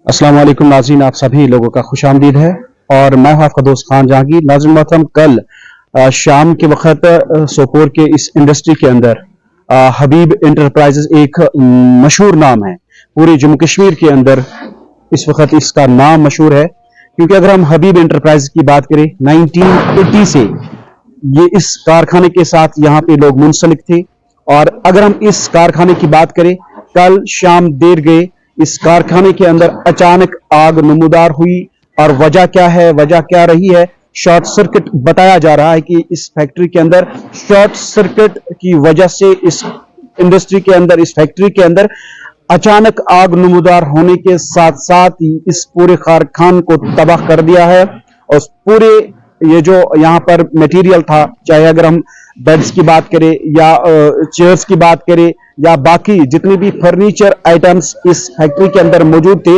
अस्सलाम वालेकुम नाज़रीन, आप सभी लोगों का खुश आमदीद है और मैं हूं आपका दोस्त खान जहांगीर। नाज़रीन मोहतरम, कल शाम के वक्त सोपोर के इस इंडस्ट्री के अंदर हबीब इंटरप्राइजेज एक मशहूर नाम है पूरे जम्मू कश्मीर के अंदर। इस वक्त इसका नाम मशहूर है क्योंकि अगर हम हबीब इंटरप्राइजेज की बात करें 1980 से ये इस कारखाने के साथ यहाँ पे लोग मुंसलिक थे। और अगर हम इस कारखाने की बात करें, कल शाम देर गए इस कारखाने के अंदर अचानक आग नमूदार हुई और वजह क्या है, वजह क्या रही है? शॉर्ट सर्किट बताया जा रहा है कि इस फैक्ट्री के अंदर शॉर्ट सर्किट की वजह से इस इंडस्ट्री के अंदर, इस फैक्ट्री के अंदर अचानक आग नमूदार होने के साथ साथ ही इस पूरे कारखाने को तबाह कर दिया है। और पूरे ये जो यहाँ पर मटेरियल था, चाहे अगर हम बेड्स की बात करें या चेयर्स की बात करें या बाकी जितने भी फर्नीचर आइटम्स इस फैक्ट्री के अंदर मौजूद थे,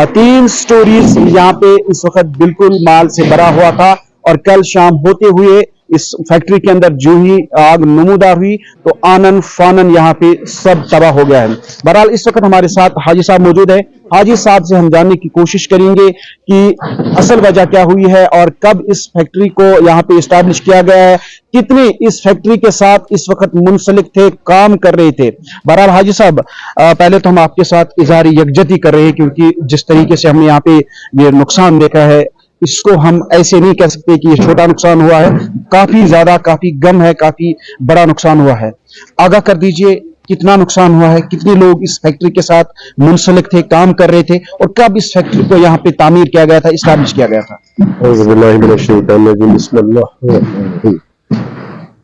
3 स्टोरीज यहाँ पे इस वक्त बिल्कुल माल से भरा हुआ था। और कल शाम होते हुए इस फैक्ट्री के अंदर जो ही आग नमूदार हुई तो आनन फानन यहाँ पे सब तबाह हो गया है। बहरहाल इस वक्त हमारे साथ हाजी साहब मौजूद है। हाजी साहब से हम जानने की कोशिश करेंगे कि असल वजह क्या हुई है और कब इस फैक्ट्री को यहाँ पे इस्टेब्लिश किया गया है, कितने इस फैक्ट्री के साथ इस वक्त मुंसलिक थे, काम कर रहे थे। बहरहाल हाजी साहब, पहले तो हम आपके साथ इज़हार यकजहती कर रहे हैं क्योंकि जिस तरीके से हमने यहाँ पे ये नुकसान देखा है, इसको हम ऐसे नहीं कह सकते कि ये छोटा नुकसान हुआ है, काफी ज्यादा, काफी गम है, काफी बड़ा नुकसान हुआ है। आगाह कर दीजिए कितना नुकसान हुआ है, कितने लोग इस फैक्ट्री के साथ मुंसलिक थे, काम कर रहे थे और कब इस फैक्ट्री को यहाँ पे तामीर किया गया था, इस्टेब्लिश किया गया था?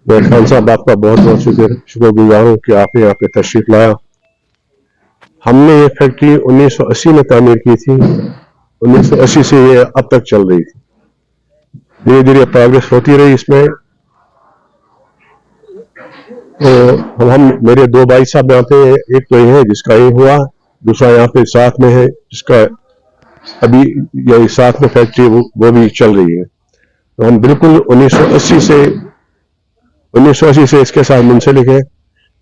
मैं खान साहब आपका बहुत बहुत शुक्रगुजार हूँ कि आपने यहाँ पे तशरीफ लाया। हमने ये फैक्ट्री 1980 में तामीर की थी। 1980 से ये अब तक चल रही थी। धीरे धीरे प्रोग्रेस होती रही इसमें। तो हम मेरे 2 भाई साहब यहाँ पे, एक तो ये है जिसका ये हुआ, दूसरा यहाँ पे साथ में है जिसका अभी ये साथ में फैक्ट्री वो भी चल रही है। तो हम बिल्कुल 1980 से इसके साथ मुंसलिक है।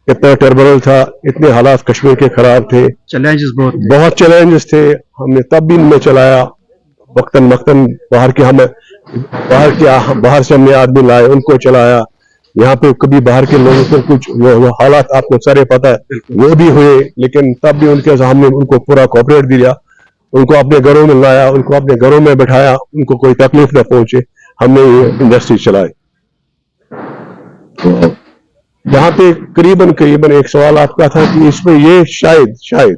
इतना टर्बुलेंट था, इतने हालात कश्मीर के खराब थे, चैलेंजेस बहुत चैलेंजेस थे। हमने तब भी इनमें चलाया, वक्तन वक्तन बाहर से हमने आदमी लाए, उनको चलाया। यहाँ पे कभी बाहर के लोगों को कुछ वो हालात आपको सारे पता है वो भी हुए, लेकिन तब भी उनके हमने उनको पूरा कोऑपरेट दिया, उनको अपने घरों में लाया, उनको अपने घरों में बैठाया, उनको कोई तकलीफ न पहुंचे। हमने ये इंडस्ट्री चलाई। तो यहाँ पे करीबन एक सवाल आपका था कि इसमें ये शायद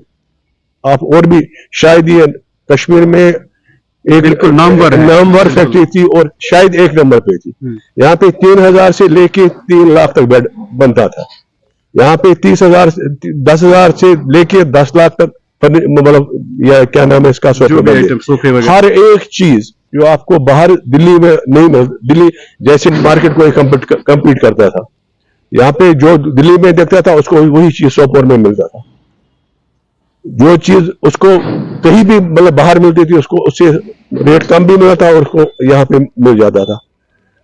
आप और भी शायद ये कश्मीर में एक बिल्कुल नामवर फैक्ट्री थी और शायद 1 नंबर पे थी। यहाँ पे 3000 से लेके 3 लाख तक बेड बनता था। यहाँ पे 10,000 से लेके 10 लाख तक, मतलब यह क्या नाम है इसका, हर एक चीज जो आपको बाहर दिल्ली में नहीं मिल, दिल्ली जैसे मार्केट को कम्पीट करता था, यहाँ पे जो दिल्ली में देखता था उसको वही चीज सोपोर में मिलता था। जो चीज उसको कहीं भी मतलब बाहर मिलती थी उसको उससे रेट कम भी मिला था और उसको यहाँ पे मिल जाता था।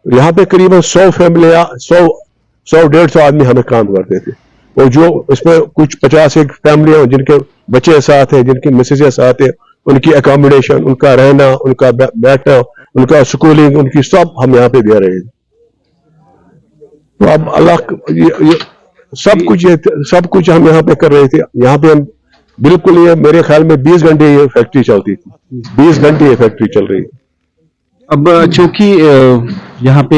यहाँ पे करीबन 100 फैमिलियां, 100-150 आदमी हमें काम करते थे। और जो इसमें कुछ 50 एक फैमिलियां जिनके बच्चे साथ हैं, जिनकी मिसेज साथ है, उनकी अकोमोडेशन, उनका रहना, उनका बैठना, उनका स्कूलिंग, उनकी सब हम यहाँ पे दे रहे हैं। तो अब अल्लाह ये सब कुछ हम यहाँ पे कर रहे थे। यहाँ पे हम बिल्कुल, ये मेरे ख्याल में 20 घंटे ये फैक्ट्री चलती थी, 20 घंटे ये फैक्ट्री चल रही है। अब चूंकि यहाँ पे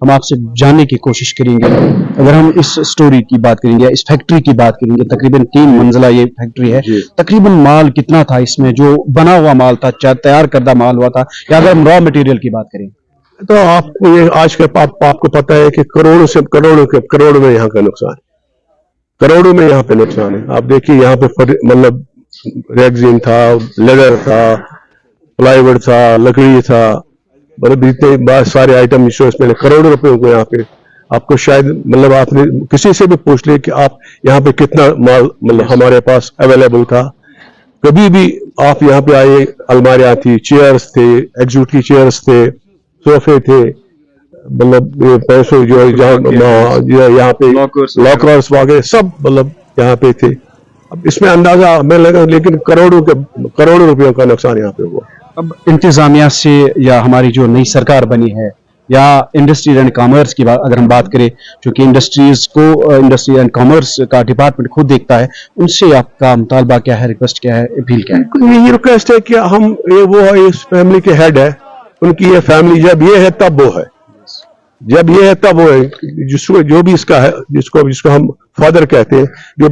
हम आपसे जानने की कोशिश करेंगे, अगर हम इस स्टोरी की बात करेंगे, इस फैक्ट्री की बात करेंगे, तकरीबन 3 मंजिला ये फैक्ट्री है, तकरीबन माल कितना था इसमें, जो बना हुआ माल था, तैयार करदा माल हुआ था, या अगर हम रॉ मटेरियल की बात करें तो आपको ये आज के आपको पता है कि करोड़ों में यहाँ का नुकसान है, करोड़ों में यहाँ पे नुकसान है। आप देखिए यहाँ पे मतलब रेगजीन था, लेदर था, प्लाईवुड था, लकड़ी था, मतलब इतने सारे आइटम इसमें करोड़ों रुपए को यहाँ पे आपको शायद, मतलब आपने किसी से भी पूछ ले कि आप यहाँ पे कितना माल मतलब हमारे पास अवेलेबल था। कभी भी आप यहाँ पे आए, अलमारियां थी, चेयर्स थे, एग्जीक्यूटिव चेयर्स थे, सोफे थे, मतलब पैसों जो यहाँ पे लॉकर्स वगैरह सब मतलब यहाँ पे थे। अब इसमें अंदाजा मैं लगा, लेकिन करोड़ों रुपयों का नुकसान यहाँ पे हुआ। अब इंतजामिया से या हमारी जो नई सरकार बनी है या इंडस्ट्री एंड कॉमर्स की अगर हम बात करें, चूंकि इंडस्ट्री एंड कॉमर्स का डिपार्टमेंट खुद देखता है, उनसे आपका मुतालबा क्या है, रिक्वेस्ट क्या है, अपील क्या है? यही रिक्वेस्ट है कि हम वो इस फैमिली के हेड है, उनकी ये फैमिली जब ये है तब वो है, जब ये है तब वो है, जिसको जो भी इसका है, जिसको हम फादर कहते हैं, जो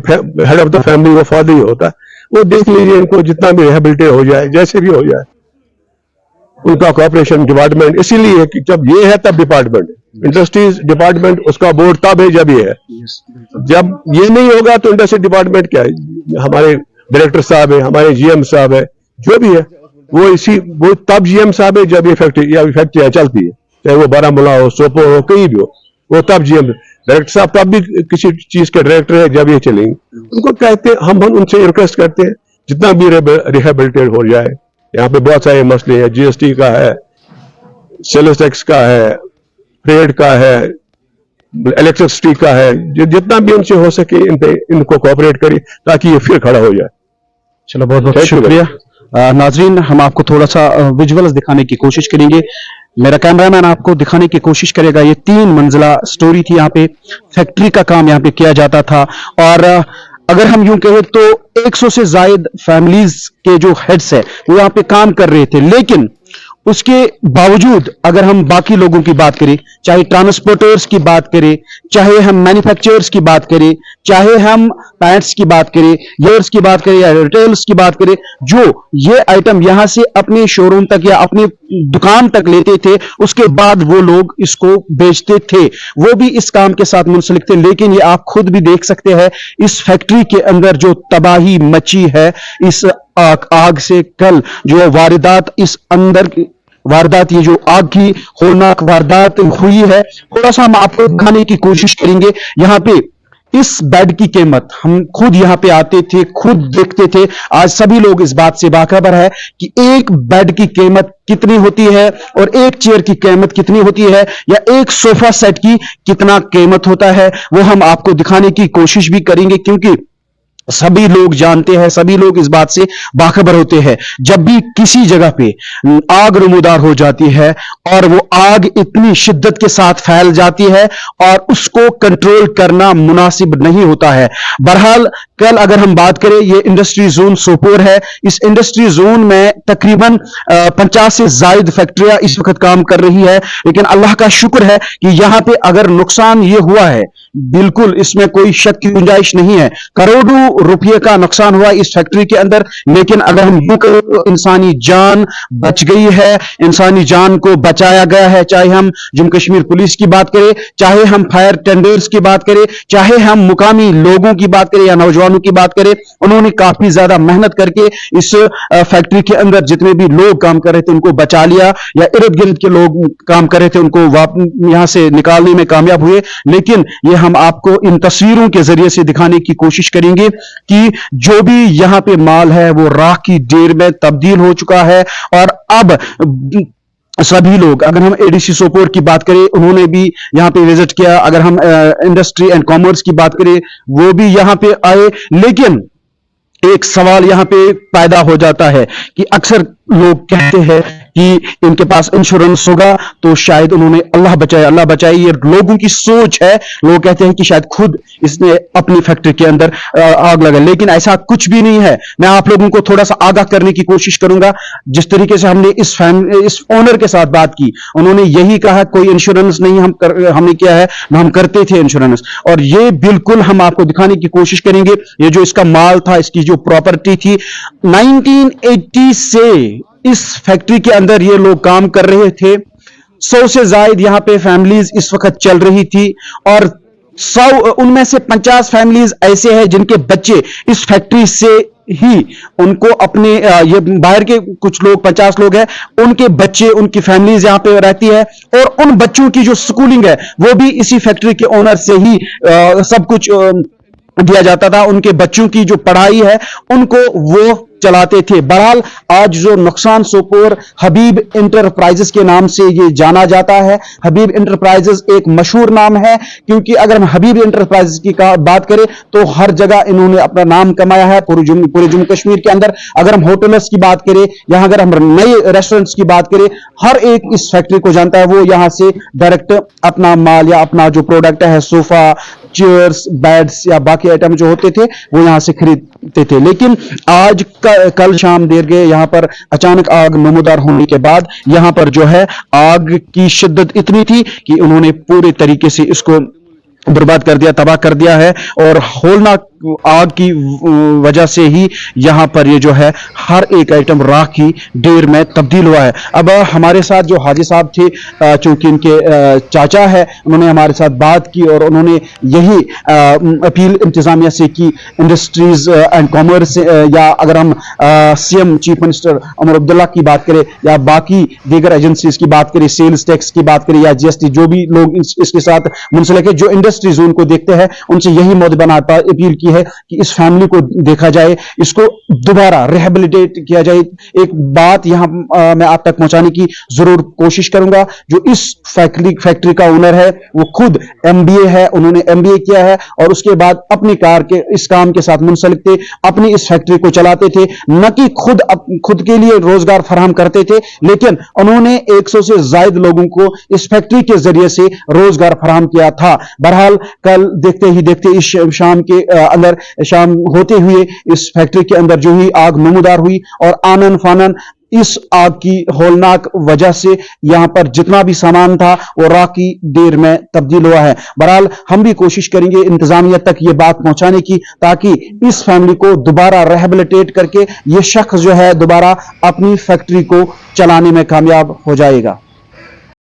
हेड ऑफ द फैमिली वो फादर ही होता है, वो देख लीजिए इनको जितना भी रिहेबिलिटेट हो जाए, जैसे भी हो जाए, उनका कॉर्पोरेशन डिपार्टमेंट इसीलिए कि जब ये है तब डिपार्टमेंट, इंडस्ट्रीज डिपार्टमेंट उसका बोर्ड तब है जब ये है। जब ये नहीं होगा तो इंडस्ट्री डिपार्टमेंट क्या है, हमारे डायरेक्टर साहब है, हमारे जीएम साहब है, जो भी है वो तब जीएम साहब है जब ये फैक्ट्रियां चलती है, चाहे वो बारामूला हो, सोपोर हो, कहीं भी हो, वो तब जीएम डायरेक्टर साहब तब भी किसी चीज के डायरेक्टर है जब ये चलेंगे। उनको कहते हैं, हम उनसे रिक्वेस्ट करते हैं जितना भी रिहेबिलिटेट हो जाए। यहाँ पे बहुत सारे मसले हैं, जीएसटी का है, सेल्स टैक्स का है, ट्रेड का है, इलेक्ट्रिसिटी का है, जितना भी उनसे हो सके इनको कोऑपरेट करें ताकि ये फिर खड़ा हो जाए। चलो, बहुत बहुत शुक्रिया। नाजरीन, हम आपको थोड़ा सा विजुअल्स दिखाने की कोशिश करेंगे, मेरा कैमरामैन आपको दिखाने की कोशिश करेगा। ये 3 मंजिला स्टोरी थी, यहाँ पे फैक्ट्री का काम यहाँ पे किया जाता था, और अगर हम यूं कहें तो 100 से ज्यादा फैमिलीज के जो हेड्स है वो यहाँ पे काम कर रहे थे। लेकिन उसके बावजूद अगर हम बाकी लोगों की बात करें, चाहे ट्रांसपोर्टर्स की बात करें, चाहे हम मैन्युफैक्चरर्स की बात करें, चाहे हम पैंट्स की बात करें, ईयर्स की बात करें या रिटेल्स की बात करें, जो ये आइटम यहां से अपने शोरूम तक या अपनी दुकान तक लेते थे, उसके बाद वो लोग इसको बेचते थे, वो भी इस काम के साथ मुंसलिक थे। लेकिन ये आप खुद भी देख सकते हैं इस फैक्ट्री के अंदर जो तबाही मची है इस आग से। कल जो वारदात वारदात, ये जो आग की होलनाक वारदात हुई है, थोड़ा सा हम आपको दिखाने की कोशिश करेंगे। यहाँ पे इस बेड की कीमत, हम खुद यहाँ पे आते थे, खुद देखते थे, आज सभी लोग इस बात से बाखबर है कि एक बेड की कीमत कितनी होती है और एक चेयर की कीमत कितनी होती है, या एक सोफा सेट की कितना कीमत होता है, वो हम आपको दिखाने की कोशिश भी करेंगे, क्योंकि सभी लोग जानते हैं, सभी लोग इस बात से बाखबर होते हैं, जब भी किसी जगह पे आग नमूदार हो जाती है और वो आग इतनी शिद्दत के साथ फैल जाती है और उसको कंट्रोल करना मुनासिब नहीं होता है। बहरहाल कल अगर हम बात करें, ये इंडस्ट्री जोन सोपोर है, इस इंडस्ट्री जोन में तकरीबन 50 से ज्यादा फैक्ट्रियां इस वक्त काम कर रही है। लेकिन अल्लाह का शुक्र है कि यहां पे अगर नुकसान ये हुआ है, बिल्कुल इसमें कोई शक की गुंजाइश नहीं है, करोड़ों रुपये का नुकसान हुआ इस फैक्ट्री के अंदर। लेकिन अगर हम यूं करें तो इंसानी जान बच गई है, इंसानी जान को बचाया गया है। चाहे हम जम्मू कश्मीर पुलिस की बात करें, चाहे हम फायर टेंडर्स की बात करें, चाहे हम मुकामी लोगों की बात करें या नौजवानों की बात करें, उन्होंने काफी ज्यादा मेहनत करके इस फैक्ट्री के अंदर जितने भी लोग काम कर रहे थे उनको बचा लिया, या इर्द गिर्द के लोग काम कर रहे थे उनको यहां से निकालने में कामयाब हुए। लेकिन ये हम आपको इन तस्वीरों के जरिए से दिखाने की कोशिश करेंगे कि जो भी यहां पे माल है वो राख की ढेर में तब्दील हो चुका है। और अब सभी लोग, अगर हम एडीसी सोपोर की बात करें, उन्होंने भी यहां पे विजिट किया, अगर हम इंडस्ट्री एंड कॉमर्स की बात करें, वो भी यहां पे आए। लेकिन एक सवाल यहां पे पैदा हो जाता है कि अक्सर लोग कहते हैं कि इनके पास इंश्योरेंस होगा तो शायद उन्होंने अल्लाह बचाए, ये लोगों की सोच है। लोग कहते हैं कि शायद खुद इसने अपनी फैक्ट्री के अंदर आग लगा, लेकिन ऐसा कुछ भी नहीं है। मैं आप लोगों को थोड़ा सा आगाह करने की कोशिश करूंगा। जिस तरीके से हमने इस ओनर के साथ बात की, उन्होंने यही कहा कोई इंश्योरेंस नहीं हमने किया है, ना हम करते थे इंश्योरेंस, और ये बिल्कुल हम आपको दिखाने की कोशिश करेंगे। ये जो इसका माल था, इसकी जो प्रॉपर्टी थी, 1980 से इस फैक्ट्री के अंदर ये लोग काम कर रहे थे। 100 से ज्यादा यहां पे फैमिलीज इस वक्त चल रही थी, और 100 उनमें से 50 फैमिलीज ऐसे हैं जिनके बच्चे इस फैक्ट्री से ही उनको अपने ये बाहर के कुछ लोग 50 लोग हैं, उनके बच्चे, उनकी फैमिलीज यहां पे रहती है, और उन बच्चों की जो स्कूलिंग है वो भी इसी फैक्ट्री के ओनर से ही सब कुछ दिया जाता था, उनके बच्चों की जो पढ़ाई है उनको वो चलाते थे। बहरहाल आज जो नुकसान सोपोर हबीब इंटरप्राइजेस के नाम से ये जाना जाता है। हबीब इंटरप्राइजेस एक मशहूर नाम है, क्योंकि अगर हम हबीब इंटरप्राइजेस की बात करें तो हर जगह इन्होंने अपना नाम कमाया है पूरे जम्मू कश्मीर के अंदर। अगर हम होटल्स की बात करें, यहां अगर हम नए रेस्टोरेंट्स की बात करें, हर एक इस फैक्ट्री को जानता है। वो यहां से डायरेक्ट अपना माल या अपना जो प्रोडक्ट है, सोफा, चेयर्स, बेड्स या बाकी आइटम जो होते थे वो यहां से खरीदते थे। लेकिन आज कल शाम देर गए यहां पर अचानक आग नमूदार होने के बाद यहां पर जो है आग की शिद्दत इतनी थी कि उन्होंने पूरे तरीके से इसको बर्बाद कर दिया, तबाह कर दिया है। और होलनाक आग की वजह से ही यहां पर ये जो है हर एक आइटम राख की ढेर में तब्दील हुआ है। अब हमारे साथ जो हाजी साहब थे, चूंकि इनके चाचा है, उन्होंने हमारे साथ बात की और उन्होंने यही अपील इंतजामिया से की, इंडस्ट्रीज एंड कॉमर्स या अगर हम CM chief minister Omar Abdullah की बात करें या बाकी दीगर एजेंसीज की बात करें, सेल्स टैक्स की बात करें या जीएसटी, जो भी लोग इसके साथ मुंसलिक है, जो इंडस्ट्रीज उनको देखते हैं, उनसे यही मोदबाना अपील की है कि इस फैमिली को देखा जाए, इसको दोबारा रिहेबिलिटेट किया जाए। एक बात यहां मैं आप तक पहुंचाने की जरूर कोशिश करूंगा। जो इस फैक्ट्री का ओनर है वो खुद एमबीए है, उन्होंने एमबीए किया है और उसके बाद अपनी कार के इस काम के साथ मुंसलिक थे, अपनी इस फैक्ट्री को चलाते थे, न कि खुद के लिए रोजगार फराहम करते थे, लेकिन उन्होंने 100 से ज्यादा लोगों को इस फैक्ट्री के जरिए से रोजगार फराहम किया था। बहरहाल कल देखते ही देखते इस शाम होते हुए इस फैक्ट्री के अंदर जो ही आग नमूदार हुई और आनन फानन इस आग की होलनाक वजह से यहां पर जितना भी सामान था वो राख की ढेर में तब्दील हुआ है। बहरहाल हम भी कोशिश करेंगे इंतजामिया तक ये बात पहुंचाने की, ताकि इस फैमिली को दोबारा रिहेबिलिटेट करके ये शख्स जो है दोबारा अपनी फैक्ट्री को चलाने में कामयाब हो जाएगा।